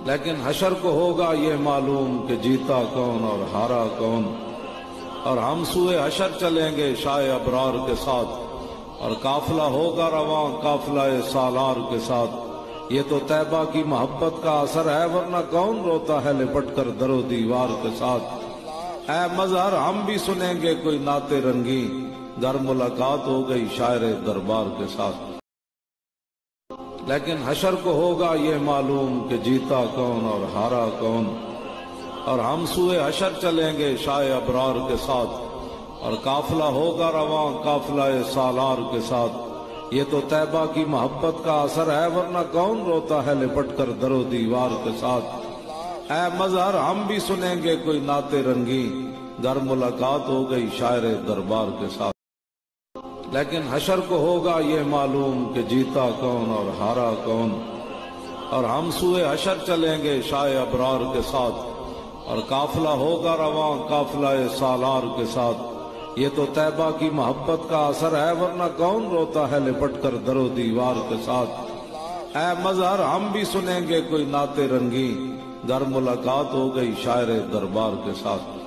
لیکن حشر کو ہوگا یہ معلوم کہ جیتا کون اور ہارا کون، اور ہم سوئے حشر چلیں گے شائع ابرار کے ساتھ، اور قافلہ ہوگا رواں قافلہ سالار کے ساتھ۔ یہ تو طیبہ کی محبت کا اثر ہے، ورنہ کون روتا ہے لپٹ کر در و دیوار کے ساتھ۔ اے مظہر ہم بھی سنیں گے کوئی نعت رنگی، گر ملاقات ہو گئی شاعر دربار کے ساتھ۔ لیکن حشر کو ہوگا یہ معلوم کہ جیتا کون اور ہارا کون، اور ہم سوئے حشر چلیں گے شائع ابرار کے ساتھ، اور قافلہ ہوگا رواں قافلہ سالار کے ساتھ۔ یہ تو طیبہ کی محبت کا اثر ہے، ورنہ کون روتا ہے لپٹ کر در و دیوار کے ساتھ۔ اے مظہر ہم بھی سنیں گے کوئی نعت رنگی، گر ملاقات ہو گئی شاعر دربار کے ساتھ۔ لیکن حشر کو ہوگا یہ معلوم کہ جیتا کون اور ہارا کون، اور ہم سوئے حشر چلیں گے شائع ابرار کے ساتھ، اور قافلہ ہوگا رواں قافلہ سالار کے ساتھ۔ یہ تو طیبہ کی محبت کا اثر ہے، ورنہ کون روتا ہے لپٹ کر در و دیوار کے ساتھ۔ اے مظہر ہم بھی سنیں گے کوئی نعت رنگی، گر ملاقات ہو گئی شاعر دربار کے ساتھ۔